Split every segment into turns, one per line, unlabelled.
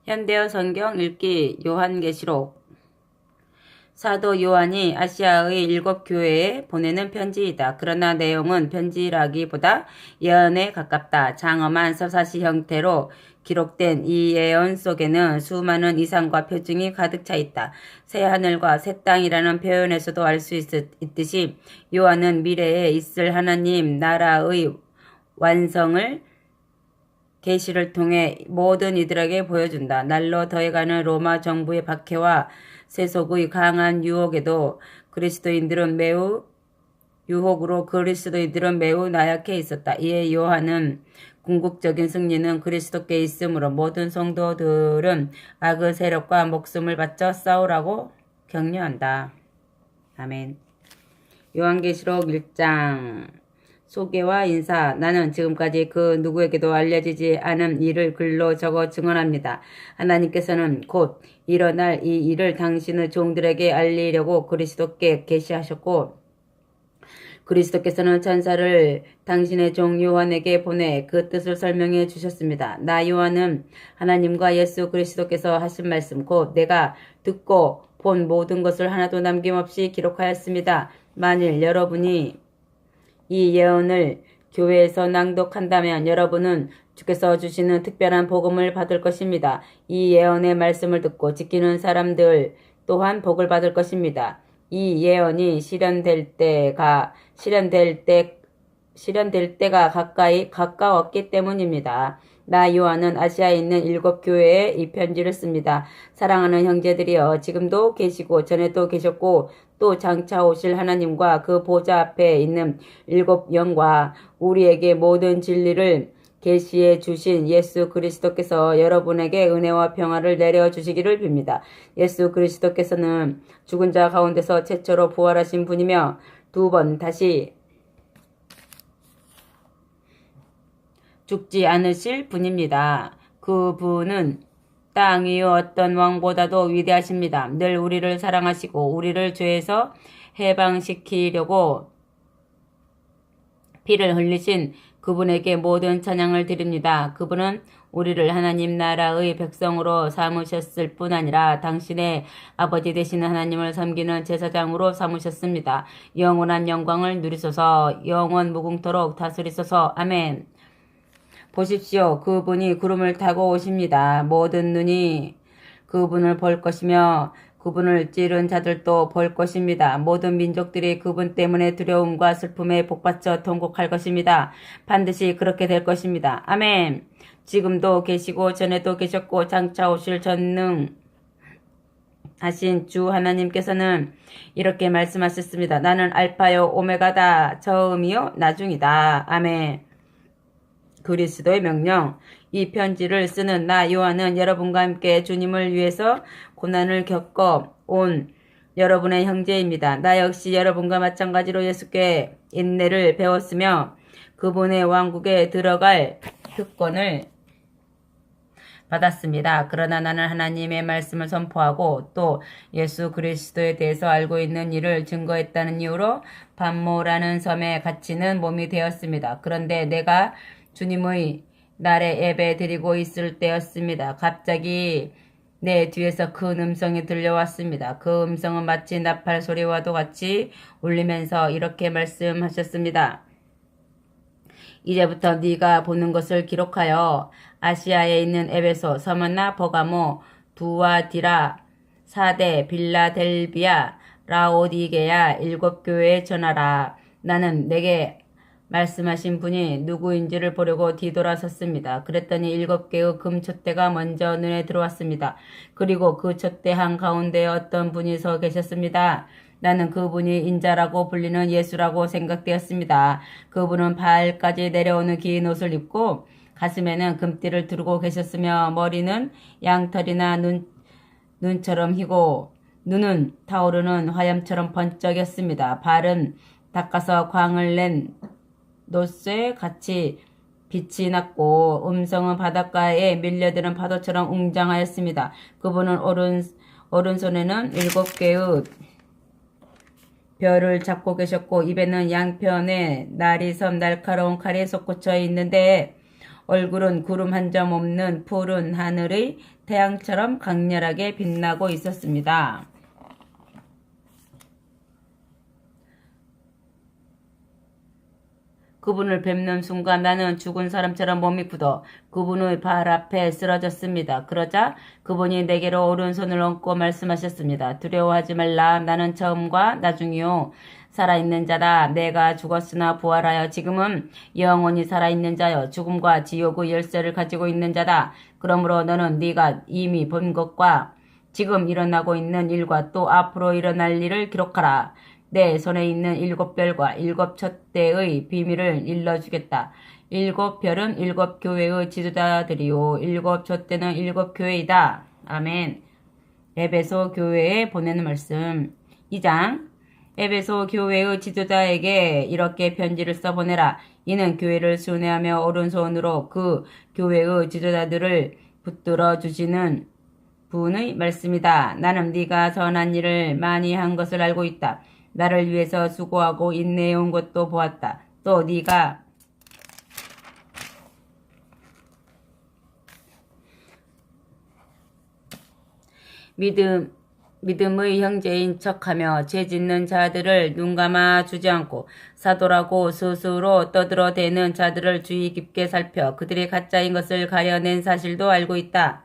현대어 성경 읽기 요한계시록 사도 요한이 아시아의 7교회에 보내는 편지이다. 그러나 내용은 편지라기보다 예언에 가깝다. 장엄한 서사시 형태로 기록된 이 예언 속에는 수많은 이상과 표징이 가득 차 있다. 새 하늘과 새 땅이라는 표현에서도 알 수 있듯이 요한은 미래에 있을 하나님 나라의 완성을 계시를 통해 모든 이들에게 보여준다. 날로 더해가는 로마 정부의 박해와 세속의 강한 유혹으로 그리스도인들은 매우 나약해 있었다. 이에 요한은 궁극적인 승리는 그리스도께 있으므로 모든 성도들은 악의 세력과 목숨을 바쳐 싸우라고 격려한다. 아멘. 요한계시록 1장 소개와 인사. 나는 지금까지 그 누구에게도 알려지지 않은 일을 글로 적어 증언합니다. 하나님께서는 곧 일어날 이 일을 당신의 종들에게 알리려고 그리스도께 계시하셨고 그리스도께서는 천사를 당신의 종 요한에게 보내 그 뜻을 설명해 주셨습니다. 나 요한은 하나님과 예수 그리스도께서 하신 말씀 곧 내가 듣고 본 모든 것을 하나도 남김없이 기록하였습니다. 만일 여러분이 이 예언을 교회에서 낭독한다면 여러분은 주께서 주시는 특별한 복음을 받을 것입니다. 이 예언의 말씀을 듣고 지키는 사람들 또한 복을 받을 것입니다. 이 예언이 실현될 때가 가까웠기 때문입니다. 나 요한은 아시아에 있는 7교회에 이 편지를 씁니다. 사랑하는 형제들이여, 지금도 계시고 전에도 계셨고 또 장차 오실 하나님과 그 보좌 앞에 있는 7 영과 우리에게 모든 진리를 계시해 주신 예수 그리스도께서 여러분에게 은혜와 평화를 내려주시기를 빕니다. 예수 그리스도께서는 죽은 자 가운데서 최초로 부활하신 분이며 2번 다시 죽지 않으실 분입니다. 그분은 땅 위의 어떤 왕보다도 위대하십니다. 늘 우리를 사랑하시고 우리를 죄에서 해방시키려고 피를 흘리신 그분에게 모든 찬양을 드립니다. 그분은 우리를 하나님 나라의 백성으로 삼으셨을 뿐 아니라 당신의 아버지 되시는 하나님을 섬기는 제사장으로 삼으셨습니다. 영원한 영광을 누리소서. 영원 무궁토록 다스리소서. 아멘. 보십시오. 그분이 구름을 타고 오십니다. 모든 눈이 그분을 볼 것이며 그분을 찌른 자들도 볼 것입니다. 모든 민족들이 그분 때문에 두려움과 슬픔에 복받쳐 통곡할 것입니다. 반드시 그렇게 될 것입니다. 아멘. 지금도 계시고 전에도 계셨고 장차 오실 전능하신 주 하나님께서는 이렇게 말씀하셨습니다. 나는 알파요 오메가다. 처음이요 나중이다. 아멘. 그리스도의 명령. 이 편지를 쓰는 나 요한은 여러분과 함께 주님을 위해서 고난을 겪어 온 여러분의 형제입니다. 나 역시 여러분과 마찬가지로 예수께 인내를 배웠으며 그분의 왕국에 들어갈 특권을 받았습니다. 그러나 나는 하나님의 말씀을 선포하고 또 예수 그리스도에 대해서 알고 있는 일을 증거했다는 이유로 반모라는 섬에 갇히는 몸이 되었습니다. 그런데 내가 주님의 날에 예배 드리고 있을 때였습니다. 갑자기 내 뒤에서 큰 음성이 들려왔습니다. 그 음성은 마치 나팔 소리와도 같이 울리면서 이렇게 말씀하셨습니다. 이제부터 네가 보는 것을 기록하여 아시아에 있는 에베소, 서머나, 버가모, 두아디라, 사데, 빌라델비아, 라오디게야 7교회에 전하라. 나는 내게 말씀하신 분이 누구인지를 보려고 뒤돌아섰습니다. 그랬더니 7개의 금 촛대가 먼저 눈에 들어왔습니다. 그리고 그 촛대 한가운데에 어떤 분이 서 계셨습니다. 나는 그분이 인자라고 불리는 예수라고 생각되었습니다. 그분은 발까지 내려오는 긴 옷을 입고 가슴에는 금띠를 두르고 계셨으며 머리는 양털이나 눈처럼 희고 눈은 타오르는 화염처럼 번쩍였습니다. 발은 닦아서 광을 낸 노쇠 같이 빛이 났고 음성은 바닷가에 밀려드는 파도처럼 웅장하였습니다. 그분은 오른손에는 7개의 별을 잡고 계셨고 입에는 양편에 날이 섬 날카로운 칼이 솟구쳐 있는데 얼굴은 구름 한 점 없는 푸른 하늘의 태양처럼 강렬하게 빛나고 있었습니다. 그분을 뵙는 순간 나는 죽은 사람처럼 몸이 굳어 그분의 발 앞에 쓰러졌습니다. 그러자 그분이 내게로 오른손을 얹고 말씀하셨습니다. 두려워하지 말라. 나는 처음과 나중이요 살아있는 자다. 내가 죽었으나 부활하여 지금은 영원히 살아있는 자여 죽음과 지옥의 열쇠를 가지고 있는 자다. 그러므로 너는 네가 이미 본 것과 지금 일어나고 있는 일과 또 앞으로 일어날 일을 기록하라. 내 손에 있는 7별과 7촛대의 비밀을 일러주겠다. 7별은 7교회의 지도자들이요 7촛대는 7교회이다. 아멘. 에베소 교회에 보내는 말씀 2장 에베소 교회의 지도자에게 이렇게 편지를 써보내라. 이는 교회를 순회하며 오른손으로 그 교회의 지도자들을 붙들어 주시는 분의 말씀이다. 나는 네가 선한 일을 많이 한 것을 알고 있다. 나를 위해서 수고하고 인내해온 것도 보았다. 또 네가 믿음의 형제인 척하며 죄짓는 자들을 눈감아 주지 않고 사도라고 스스로 떠들어대는 자들을 주의 깊게 살펴 그들이 가짜인 것을 가려낸 사실도 알고 있다.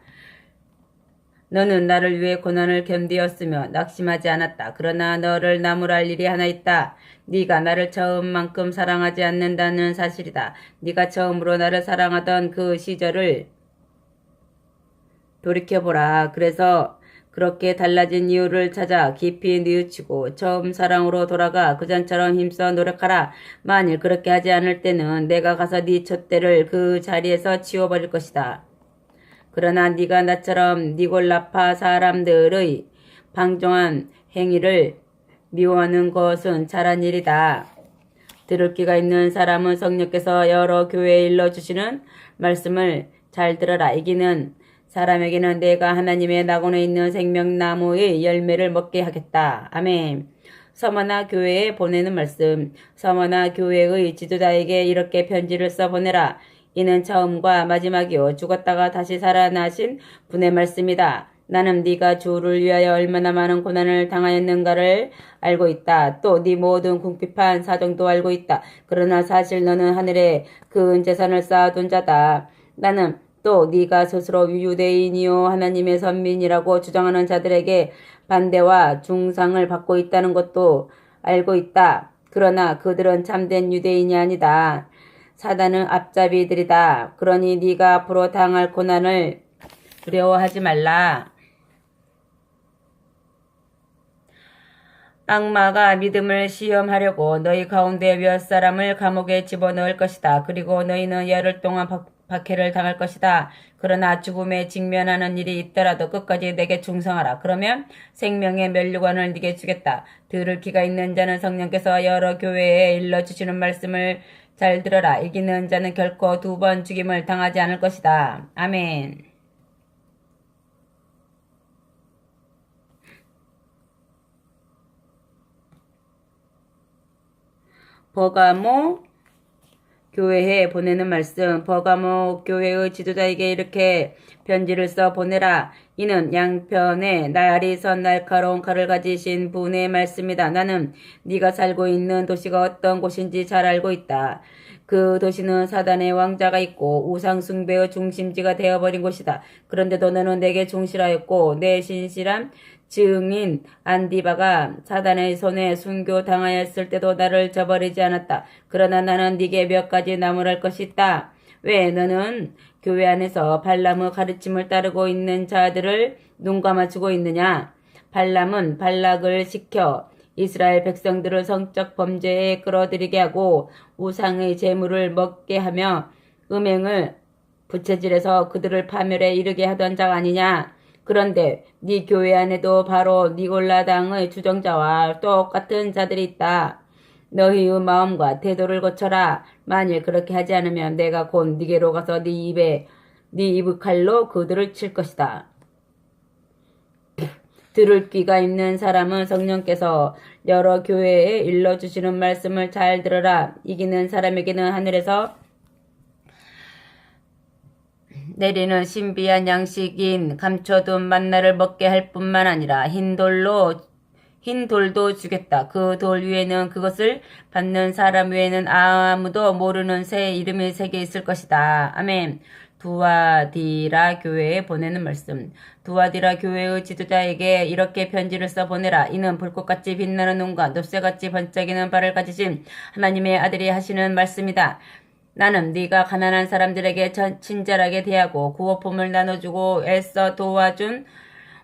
너는 나를 위해 고난을 견디었으며 낙심하지 않았다. 그러나 너를 나무랄 일이 하나 있다. 네가 나를 처음만큼 사랑하지 않는다는 사실이다. 네가 처음으로 나를 사랑하던 그 시절을 돌이켜보라. 그래서 그렇게 달라진 이유를 찾아 깊이 뉘우치고 처음 사랑으로 돌아가 그전처럼 힘써 노력하라. 만일 그렇게 하지 않을 때는 내가 가서 네 촛대를 그 자리에서 치워버릴 것이다. 그러나 네가 나처럼 니골라파 사람들의 방종한 행위를 미워하는 것은 잘한 일이다. 들을 귀가 있는 사람은 성령께서 여러 교회에 일러주시는 말씀을 잘 들어라. 이기는 사람에게는 내가 하나님의 낙원에 있는 생명나무의 열매를 먹게 하겠다. 아멘. 서머나 교회에 보내는 말씀. 서머나 교회의 지도자에게 이렇게 편지를 써보내라. 이는 처음과 마지막이요 죽었다가 다시 살아나신 분의 말씀이다. 나는 네가 주를 위하여 얼마나 많은 고난을 당하였는가를 알고 있다. 또 네 모든 궁핍한 사정도 알고 있다. 그러나 사실 너는 하늘에 큰 재산을 쌓아둔 자다. 나는 또 네가 스스로 유대인이요 하나님의 선민이라고 주장하는 자들에게 반대와 중상을 받고 있다는 것도 알고 있다. 그러나 그들은 참된 유대인이 아니다. 사단은 앞잡이들이다. 그러니 네가 앞으로 당할 고난을 두려워하지 말라. 악마가 믿음을 시험하려고 너희 가운데 몇 사람을 감옥에 집어넣을 것이다. 그리고 너희는 열흘 동안 박해를 당할 것이다. 그러나 죽음에 직면하는 일이 있더라도 끝까지 내게 충성하라. 그러면 생명의 면류관을 네게 주겠다. 들을 귀가 있는 자는 성령께서 여러 교회에 일러주시는 말씀을 잘 들어라. 이기는 자는 결코 2번 죽임을 당하지 않을 것이다. 아멘. 버가모 교회에 보내는 말씀. 버가모 교회의 지도자에게 이렇게 편지를 써 보내라. 이는 양편에 날이 선 날카로운 칼을 가지신 분의 말씀이다. 나는 네가 살고 있는 도시가 어떤 곳인지 잘 알고 있다. 그 도시는 사단의 왕자가 있고 우상 숭배의 중심지가 되어버린 곳이다. 그런데도 너는 내게 충실하였고 내 신실한 증인 안디바가 사단의 손에 순교당하였을 때도 나를 저버리지 않았다. 그러나 나는 네게 몇 가지 나무랄 것이 있다. 왜 너는 교회 안에서 발람의 가르침을 따르고 있는 자들을 눈감아주고 있느냐? 발람은 발락을 시켜 이스라엘 백성들을 성적 범죄에 끌어들이게 하고 우상의 재물을 먹게 하며 음행을 부채질해서 그들을 파멸에 이르게 하던 자가 아니냐? 그런데 네 교회 안에도 바로 니골라당의 주정자와 똑같은 자들이 있다. 너희의 마음과 태도를 고쳐라. 만일 그렇게 하지 않으면 내가 곧 네게로 가서 네 입의 칼로 그들을 칠 것이다. 들을 귀가 있는 사람은 성령께서 여러 교회에 일러주시는 말씀을 잘 들어라. 이기는 사람에게는 하늘에서 내리는 신비한 양식인 감춰둔 만나를 먹게 할 뿐만 아니라 흰 돌도 주겠다. 그 돌 위에는 그것을 받는 사람 외에는 아무도 모르는 새 이름이 새겨 있을 것이다. 아멘. 두아디라 교회에 보내는 말씀. 두아디라 교회의 지도자에게 이렇게 편지를 써보내라. 이는 불꽃같이 빛나는 눈과 놋새같이 번쩍이는 발을 가지신 하나님의 아들이 하시는 말씀이다. 나는 네가 가난한 사람들에게 친절하게 대하고 구호품을 나눠주고 애써 도와준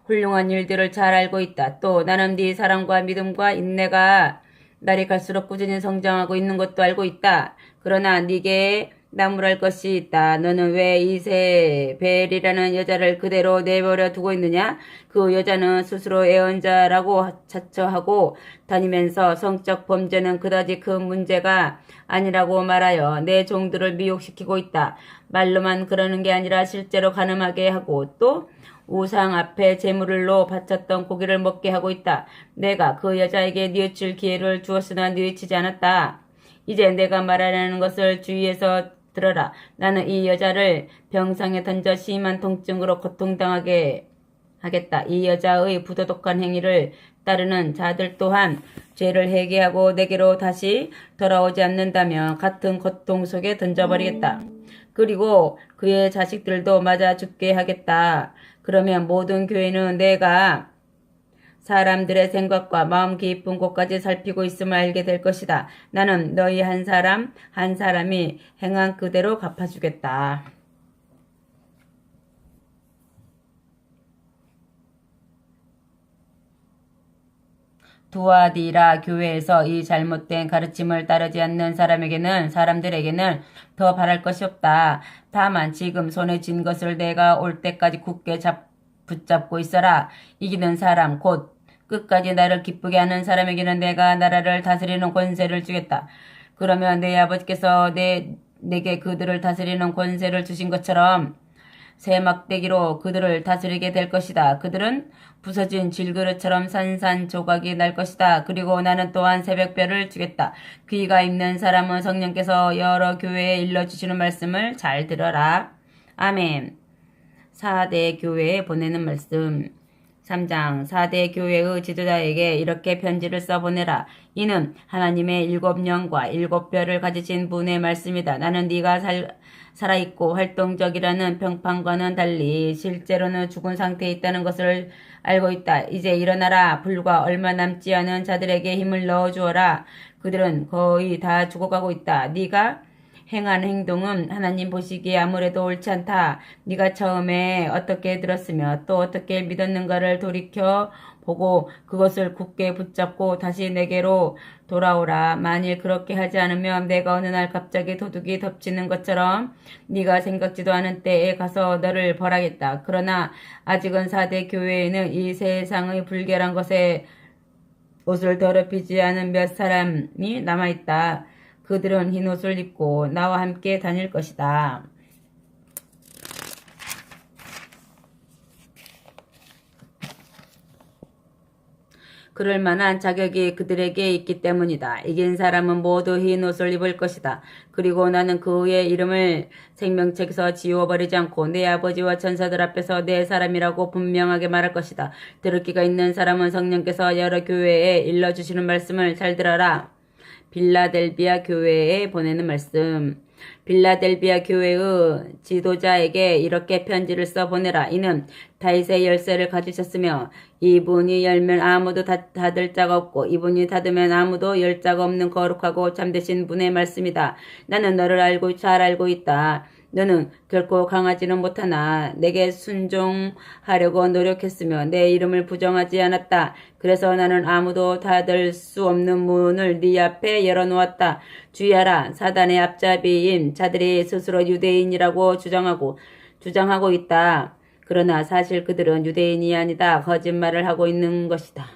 훌륭한 일들을 잘 알고 있다. 또 나는 네 사랑과 믿음과 인내가 날이 갈수록 꾸준히 성장하고 있는 것도 알고 있다. 그러나 네게 나무랄 것이 있다. 너는 왜 이세벨이라는 여자를 그대로 내버려 두고 있느냐? 그 여자는 스스로 애언자라고 자처하고 다니면서 성적 범죄는 그다지 큰 문제가 아니라고 말하여 내 종들을 미혹시키고 있다. 말로만 그러는 게 아니라 실제로 가늠하게 하고 또 우상 앞에 제물로 바쳤던 고기를 먹게 하고 있다. 내가 그 여자에게 뉘우칠 기회를 주었으나 뉘우치지 않았다. 이제 내가 말하려는 것을 주의해서 들어라. 나는 이 여자를 병상에 던져 심한 통증으로 고통당하게 하겠다. 이 여자의 부도덕한 행위를 따르는 자들 또한 죄를 회개하고 내게로 다시 돌아오지 않는다면 같은 고통 속에 던져버리겠다. 그리고 그의 자식들도 맞아 죽게 하겠다. 그러면 모든 교회는 내가 사람들의 생각과 마음 깊은 곳까지 살피고 있음을 알게 될 것이다. 나는 너희 한 사람 한 사람이 행한 그대로 갚아주겠다. 두아디라 교회에서 이 잘못된 가르침을 따르지 않는 사람들에게는 더 바랄 것이 없다. 다만 지금 손에 쥔 것을 내가 올 때까지 굳게 붙잡고 있어라. 이기는 사람 곧 끝까지 나를 기쁘게 하는 사람에게는 내가 나라를 다스리는 권세를 주겠다. 그러면 내 아버지께서 내게 그들을 다스리는 권세를 주신 것처럼 새 막대기로 그들을 다스리게 될 것이다. 그들은 부서진 질그릇처럼 산산조각이 날 것이다. 그리고 나는 또한 새벽별을 주겠다. 귀가 있는 사람은 성령께서 여러 교회에 일러주시는 말씀을 잘 들어라. 아멘. 4대 교회에 보내는 말씀. 3장 4대 교회의 지도자에게 이렇게 편지를 써보내라. 이는 하나님의 7영과 7별을 가지신 분의 말씀이다. 나는 네가 살아있고 활동적이라는 평판과는 달리 실제로는 죽은 상태에 있다는 것을 알고 있다. 이제 일어나라. 불과 얼마 남지 않은 자들에게 힘을 넣어주어라. 그들은 거의 다 죽어가고 있다. 네가 행한 행동은 하나님 보시기에 아무래도 옳지 않다. 네가 처음에 어떻게 들었으며 또 어떻게 믿었는가를 돌이켜 보고 그것을 굳게 붙잡고 다시 내게로 돌아오라. 만일 그렇게 하지 않으면 내가 어느 날 갑자기 도둑이 덮치는 것처럼 네가 생각지도 않은 때에 가서 너를 벌하겠다. 그러나 아직은 4대 교회에는 이 세상의 불결한 것에 옷을 더럽히지 않은 몇 사람이 남아있다. 그들은 흰옷을 입고 나와 함께 다닐 것이다. 그럴 만한 자격이 그들에게 있기 때문이다. 이긴 사람은 모두 흰 옷을 입을 것이다. 그리고 나는 그의 이름을 생명책에서 지워버리지 않고 내 아버지와 천사들 앞에서 내 사람이라고 분명하게 말할 것이다. 들을 귀가 있는 사람은 성령께서 여러 교회에 일러주시는 말씀을 잘 들어라. 빌라델비아 교회에 보내는 말씀. 빌라델비아 교회의 지도자에게 이렇게 편지를 써보내라. 이는 다윗의 열쇠를 가지셨으며 이분이 열면 아무도 닫을 자가 없고 이분이 닫으면 아무도 열 자가 없는 거룩하고 참되신 분의 말씀이다. 나는 너를 잘 알고 있다. 너는 결코 강하지는 못하나 내게 순종하려고 노력했으며 내 이름을 부정하지 않았다. 그래서 나는 아무도 닫을 수 없는 문을 네 앞에 열어놓았다. 주의하라. 사단의 앞잡이인 자들이 스스로 유대인이라고 주장하고 있다. 그러나 사실 그들은 유대인이 아니다. 거짓말을 하고 있는 것이다.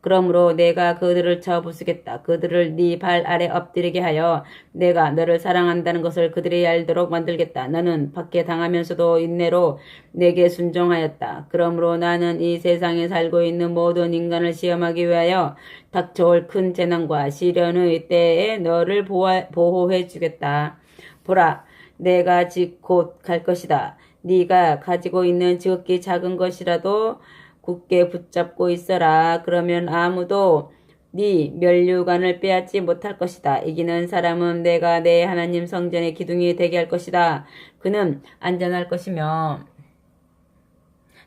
그러므로 내가 그들을 쳐 부수겠다. 그들을 네 발 아래 엎드리게 하여 내가 너를 사랑한다는 것을 그들이 알도록 만들겠다. 너는 박해당하면서도 인내로 내게 순종하였다. 그러므로 나는 이 세상에 살고 있는 모든 인간을 시험하기 위하여 닥쳐올 큰 재난과 시련의 때에 너를 보호해 주겠다. 보라, 내가 곧 갈 것이다. 네가 가지고 있는 지극히 작은 것이라도 굳게 붙잡고 있어라. 그러면 아무도 네 면류관을 빼앗지 못할 것이다. 이기는 사람은 내가 내 하나님 성전의 기둥이 되게 할 것이다. 그는 안전할 것이며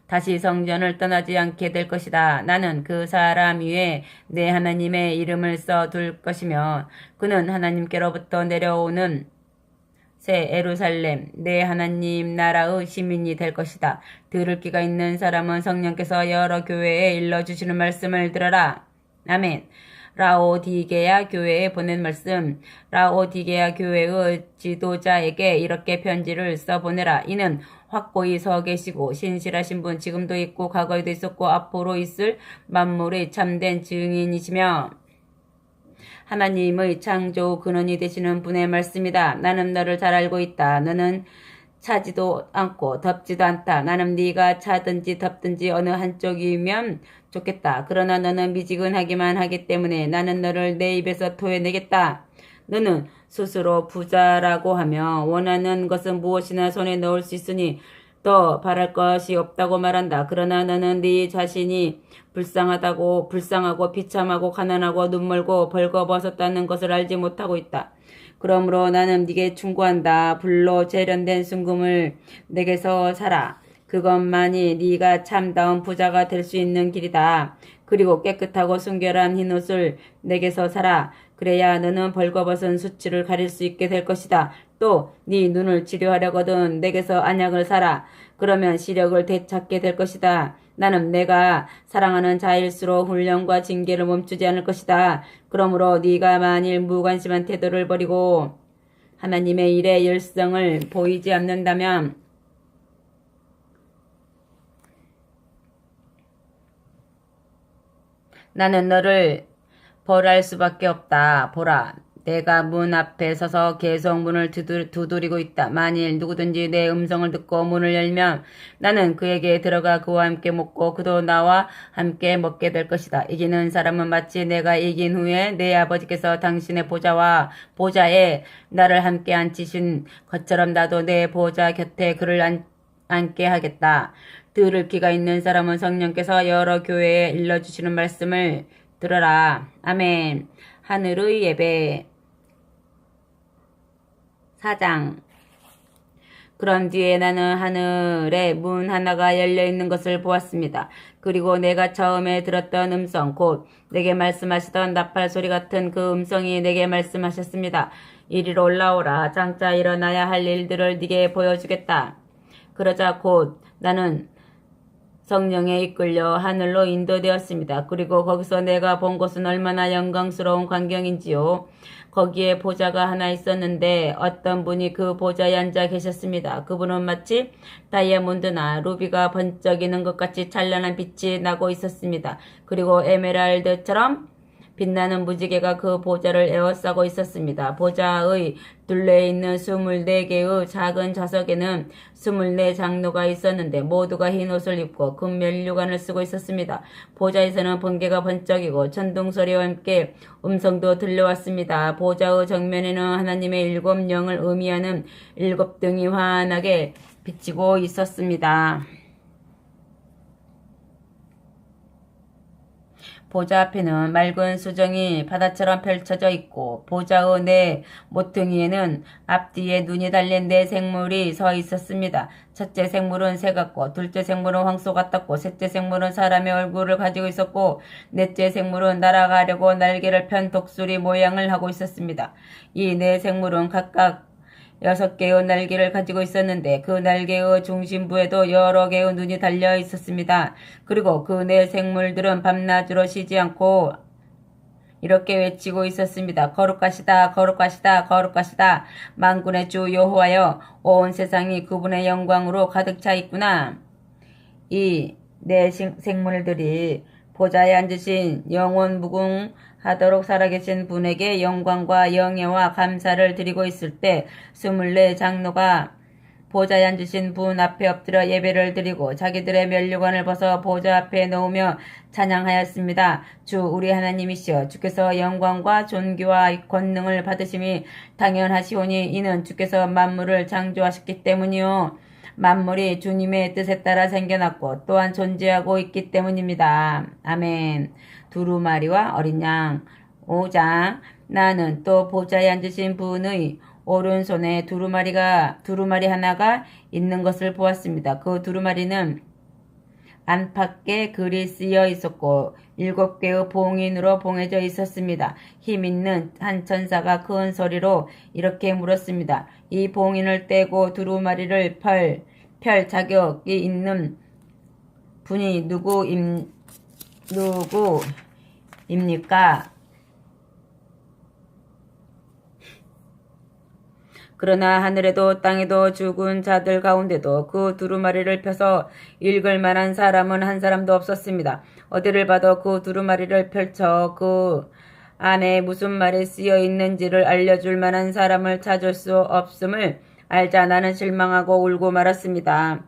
다시 성전을 떠나지 않게 될 것이다. 나는 그 사람 위에 내 하나님의 이름을 써둘 것이며 그는 하나님께로부터 내려오는 새 예루살렘 내 하나님 나라의 시민이 될 것이다. 들을 귀가 있는 사람은 성령께서 여러 교회에 일러주시는 말씀을 들어라. 아멘. 라오디게야 교회에 보낸 말씀. 라오디게야 교회의 지도자에게 이렇게 편지를 써보내라. 이는 확고히 서 계시고 신실하신 분, 지금도 있고 과거에도 있었고 앞으로 있을 만물의 참된 증인이시며 하나님의 창조 근원이 되시는 분의 말씀이다. 나는 너를 잘 알고 있다. 너는 차지도 않고 덥지도 않다. 나는 네가 차든지 덥든지 어느 한쪽이면 좋겠다. 그러나 너는 미지근하기만 하기 때문에 나는 너를 내 입에서 토해내겠다. 너는 스스로 부자라고 하며 원하는 것은 무엇이나 손에 넣을 수 있으니 더 바랄 것이 없다고 말한다. 그러나 너는 네 자신이 불쌍하고 비참하고 가난하고 눈멀고 벌거벗었다는 것을 알지 못하고 있다. 그러므로 나는 네게 충고한다. 불로 재련된 순금을 내게서 사라. 그것만이 네가 참다운 부자가 될 수 있는 길이다. 그리고 깨끗하고 순결한 흰옷을 내게서 사라. 그래야 너는 벌거벗은 수치를 가릴 수 있게 될 것이다. 또 네 눈을 치료하려거든 내게서 안약을 사라. 그러면 시력을 되찾게 될 것이다. 나는 내가 사랑하는 자일수록 훈련과 징계를 멈추지 않을 것이다. 그러므로 네가 만일 무관심한 태도를 버리고 하나님의 일에 열성을 보이지 않는다면 나는 너를 벌할 수밖에 없다. 보라, 내가 문 앞에 서서 계속 문을 두드리고 있다. 만일 누구든지 내 음성을 듣고 문을 열면 나는 그에게 들어가 그와 함께 먹고 그도 나와 함께 먹게 될 것이다. 이기는 사람은 마치 내가 이긴 후에 내 아버지께서 당신의 보좌에 나를 함께 앉히신 것처럼 나도 내 보좌 곁에 그를 앉게 하겠다. 들을 귀가 있는 사람은 성령께서 여러 교회에 일러주시는 말씀을 들어라. 아멘. 하늘의 예배 4장. 그런 뒤에 나는 하늘에 문 하나가 열려있는 것을 보았습니다. 그리고 내가 처음에 들었던 음성, 곧 내게 말씀하시던 나팔 소리 같은 그 음성이 내게 말씀하셨습니다. 이리로 올라오라. 장차 일어나야 할 일들을 네게 보여주겠다. 그러자 곧 나는 성령에 이끌려 하늘로 인도되었습니다. 그리고 거기서 내가 본 것은 얼마나 영광스러운 광경인지요. 거기에 보좌가 하나 있었는데 어떤 분이 그 보좌에 앉아 계셨습니다. 그분은 마치 다이아몬드나 루비가 번쩍이는 것 같이 찬란한 빛이 나고 있었습니다. 그리고 에메랄드처럼 빛나는 무지개가 그 보좌를 에워싸고 있었습니다. 보좌의 둘레에 있는 24개의 작은 좌석에는 24장로가 있었는데 모두가 흰 옷을 입고 금 면류관을 쓰고 있었습니다. 보좌에서는 번개가 번쩍이고 천둥소리와 함께 음성도 들려왔습니다. 보좌의 정면에는 하나님의 7 영을 의미하는 7등이 환하게 비치고 있었습니다. 보좌 앞에는 맑은 수정이 바다처럼 펼쳐져 있고 보좌의 네 모퉁이에는 앞뒤에 눈이 달린 네 생물이 서 있었습니다. 첫째 생물은 새 같고 둘째 생물은 황소 같았고 셋째 생물은 사람의 얼굴을 가지고 있었고 넷째 생물은 날아가려고 날개를 편 독수리 모양을 하고 있었습니다. 이 네 생물은 각각 6개의 날개를 가지고 있었는데 그 날개의 중심부에도 여러 개의 눈이 달려 있었습니다. 그리고 그 네 생물들은 밤낮으로 쉬지 않고 이렇게 외치고 있었습니다. 거룩하시다, 거룩하시다, 거룩하시다. 만군의 주 여호와여, 온 세상이 그분의 영광으로 가득 차 있구나. 이 네 생물들이 보좌에 앉으신 영원 무궁하도록 살아계신 분에게 영광과 영예와 감사를 드리고 있을 때 24장로가 보좌에 앉으신 분 앞에 엎드려 예배를 드리고 자기들의 면류관을 벗어 보좌 앞에 놓으며 찬양하였습니다. 주 우리 하나님이시여 주께서 영광과 존귀와 권능을 받으심이 당연하시오니 이는 주께서 만물을 창조하셨기 때문이요 만물이 주님의 뜻에 따라 생겨났고 또한 존재하고 있기 때문입니다. 아멘. 두루마리와 어린 양 5장 나는 또 보좌에 앉으신 분의 오른손에 두루마리 하나가 있는 것을 보았습니다. 그 두루마리는 안팎에 글이 쓰여 있었고 7개의 봉인으로 봉해져 있었습니다. 힘있는 한 천사가 큰 소리로 이렇게 물었습니다. 이 봉인을 떼고 두루마리를 펼 자격이 있는 분이 누구입니까? 그러나 하늘에도 땅에도 죽은 자들 가운데도 그 두루마리를 펴서 읽을 만한 사람은 한 사람도 없었습니다. 어디를 봐도 그 두루마리를 펼쳐 그 안에 무슨 말이 쓰여 있는지를 알려줄 만한 사람을 찾을 수 없음을 알자 나는 실망하고 울고 말았습니다.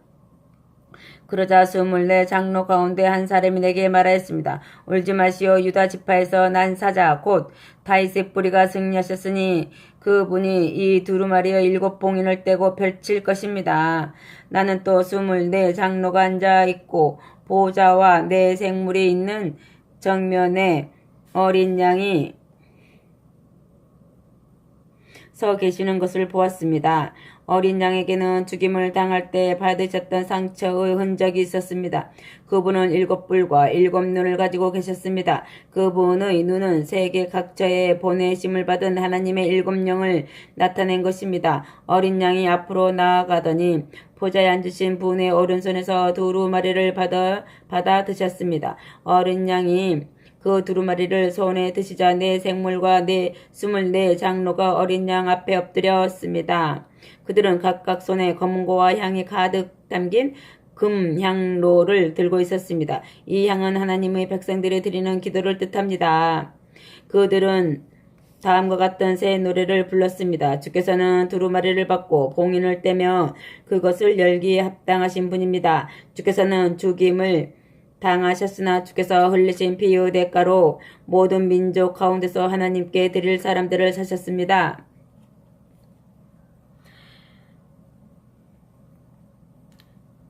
그러자 24 장로 가운데 한 사람이 내게 말하였습니다. 울지 마시오. 유다 지파에서 난 사자 곧 다윗의 뿌리가 승리하셨으니 그분이 이 두루마리의 7봉인을 떼고 펼칠 것입니다. 나는 또 24 장로가 앉아 있고 보좌와 네 생물이 있는 정면에 어린 양이 서 계시는 것을 보았습니다. 어린 양에게는 죽임을 당할 때 받으셨던 상처의 흔적이 있었습니다. 그분은 7뿔과 7눈을 가지고 계셨습니다. 그분의 눈은 세계 각처에 보내심을 받은 하나님의 7영을 나타낸 것입니다. 어린 양이 앞으로 나아가더니 보좌에 앉으신 분의 오른손에서 두루마리를 받아 드셨습니다. 어린 양이 그 두루마리를 손에 드시자 네 생물과 24 장로가 어린 양 앞에 엎드렸습니다. 그들은 각각 손에 검은고와 향이 가득 담긴 금향로를 들고 있었습니다. 이 향은 하나님의 백성들이 드리는 기도를 뜻합니다. 그들은 다음과 같은 새 노래를 불렀습니다. 주께서는 두루마리를 받고 봉인을 떼며 그것을 열기에 합당하신 분입니다. 주께서는 죽임을 당하셨으나 주께서 흘리신 피의 대가로 모든 민족 가운데서 하나님께 드릴 사람들을 사셨습니다.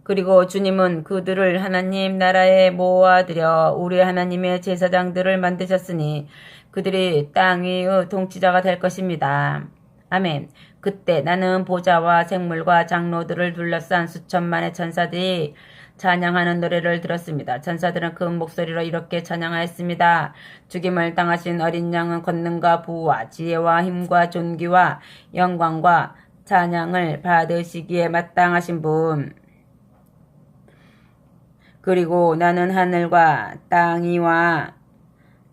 그리고 주님은 그들을 하나님 나라에 모아들여 우리 하나님의 제사장들을 만드셨으니 그들이 땅 위의 통치자가 될 것입니다. 아멘. 그때 나는 보좌와 생물과 장로들을 둘러싼 수천만의 천사들이 찬양하는 노래를 들었습니다. 천사들은 큰 목소리로 이렇게 찬양하였습니다. 죽임을 당하신 어린 양은 권능과 부와 지혜와 힘과 존귀와 영광과 찬양을 받으시기에 마땅하신 분. 그리고 나는 하늘과 땅 위와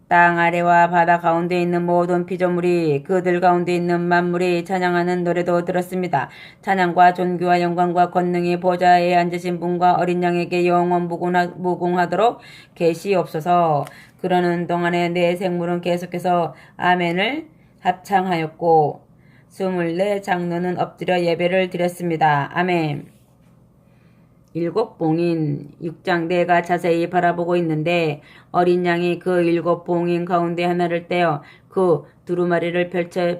땅 아래와 바다 가운데 있는 모든 피조물이 그들 가운데 있는 만물이 찬양하는 노래도 들었습니다. 찬양과 존귀와 영광과 권능이 보좌에 앉으신 분과 어린 양에게 영원 무궁하도록 계시옵소서. 그러는 동안에 네 생물은 계속해서 아멘을 합창하였고 24 장로는 엎드려 예배를 드렸습니다. 아멘. 7봉인 6장 내가 자세히 바라보고 있는데 어린 양이 그 7봉인 가운데 하나를 떼어 그 두루마리를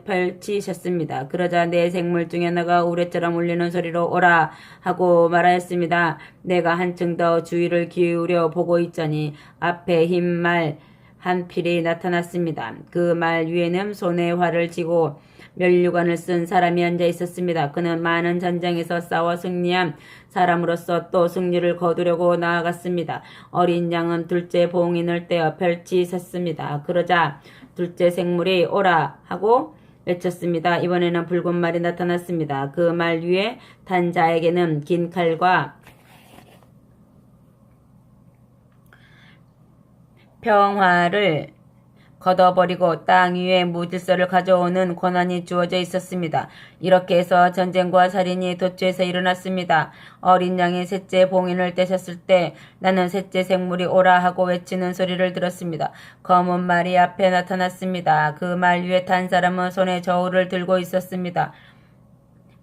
펼치셨습니다. 그러자 네 생물 중에 하나가 우레처럼 울리는 소리로 오라 하고 말하였습니다. 내가 한층 더 주의를 기울여 보고 있자니 앞에 흰 말 한 필이 나타났습니다. 그 말 위에는 손에 활을 쥐고 면류관을 쓴 사람이 앉아 있었습니다. 그는 많은 전쟁에서 싸워 승리한 사람으로서 또 승리를 거두려고 나아갔습니다. 어린 양은 둘째 봉인을 떼어 펼치셨습니다. 그러자 둘째 생물이 오라 하고 외쳤습니다. 이번에는 붉은 말이 나타났습니다. 그 말 위에 탄 자에게는 긴 칼과 평화를 걷어버리고 땅 위에 무질서를 가져오는 권한이 주어져 있었습니다. 이렇게 해서 전쟁과 살인이 도처에서 일어났습니다. 어린 양이 셋째 봉인을 떼셨을 때 나는 셋째 생물이 오라 하고 외치는 소리를 들었습니다. 검은 말이 앞에 나타났습니다. 그 말 위에 탄 사람은 손에 저울을 들고 있었습니다.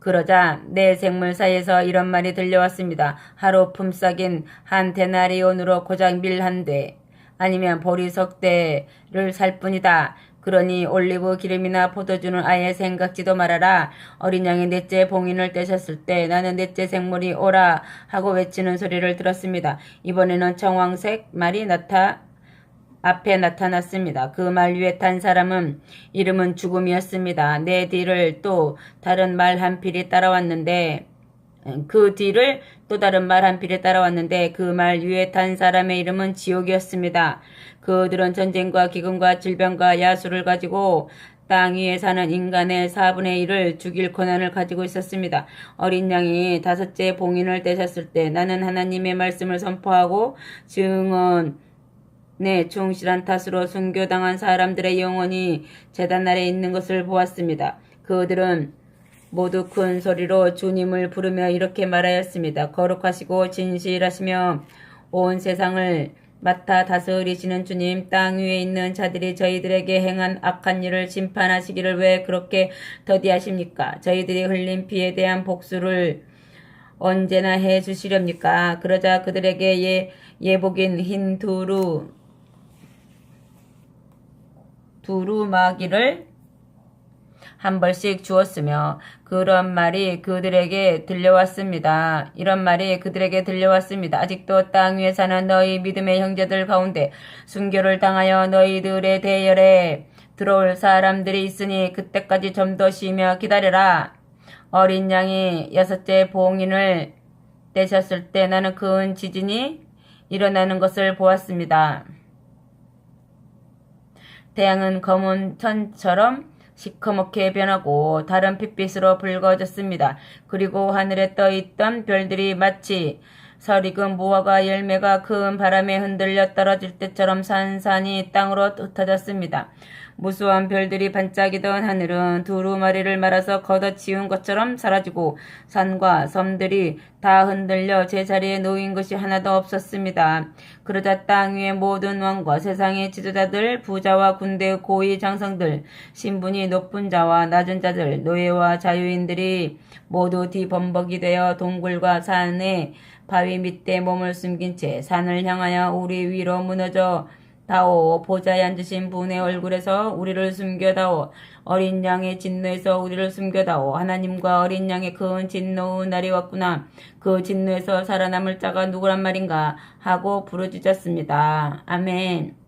그러자 내 생물 사이에서 이런 말이 들려왔습니다. 하루 품삯인 한 데나리온으로 고작 밀 한 대, 아니면 보리석 대를 살 뿐이다. 그러니 올리브 기름이나 포도주는 아예 생각지도 말아라. 어린 양이 넷째 봉인을 떼셨을 때 나는 넷째 생물이 오라 하고 외치는 소리를 들었습니다. 이번에는 청황색 말이 앞에 나타났습니다. 그 말 위에 탄 사람은 이름은 죽음이었습니다. 내 뒤를 또 다른 말 한 필이 따라왔는데 그 말 위에 탄 사람의 이름은 지옥이었습니다. 그들은 전쟁과 기근과 질병과 야수를 가지고 땅 위에 사는 인간의 4분의 1을 죽일 권한을 가지고 있었습니다. 어린 양이 다섯째 봉인을 떼셨을 때 나는 하나님의 말씀을 선포하고 증언에 충실한 탓으로 순교당한 사람들의 영혼이 제단 아래 있는 것을 보았습니다. 그들은 모두 큰 소리로 주님을 부르며 이렇게 말하였습니다. 거룩하시고 진실하시며 온 세상을 맡아 다스리시는 주님, 땅 위에 있는 자들이 저희들에게 행한 악한 일을 심판하시기를 왜 그렇게 더디하십니까? 저희들이 흘린 피에 대한 복수를 언제나 해 주시렵니까? 그러자 그들에게 예복인 흰 두루마기를 한 벌씩 주었으며 이런 말이 그들에게 들려왔습니다. 아직도 땅 위에 사는 너희 믿음의 형제들 가운데 순교를 당하여 너희들의 대열에 들어올 사람들이 있으니 그때까지 좀 더 쉬며 기다려라. 어린 양이 여섯째 봉인을 떼셨을 때 나는 큰 지진이 일어나는 것을 보았습니다. 태양은 검은 천처럼 시커멓게 변하고 다른 핏빛으로 붉어졌습니다. 그리고 하늘에 떠있던 별들이 마치 설익은 무화과 열매가 큰 바람에 흔들려 떨어질 때처럼 산산이 땅으로 흩어졌습니다. 무수한 별들이 반짝이던 하늘은 두루마리를 말아서 걷어치운 것처럼 사라지고 산과 섬들이 다 흔들려 제자리에 놓인 것이 하나도 없었습니다. 그러자 땅 위의 모든 왕과 세상의 지도자들, 부자와 군대의 고위 장성들, 신분이 높은 자와 낮은 자들, 노예와 자유인들이 모두 뒤범벅이 되어 동굴과 산의 바위 밑에 몸을 숨긴 채 산을 향하여 우리 위로 무너져 다오. 보좌에 앉으신 분의 얼굴에서 우리를 숨겨다오. 어린 양의 진노에서 우리를 숨겨다오. 하나님과 어린 양의 큰 진노의 날이 왔구나. 그 진노에서 살아남을 자가 누구란 말인가 하고 부르짖었습니다. 아멘.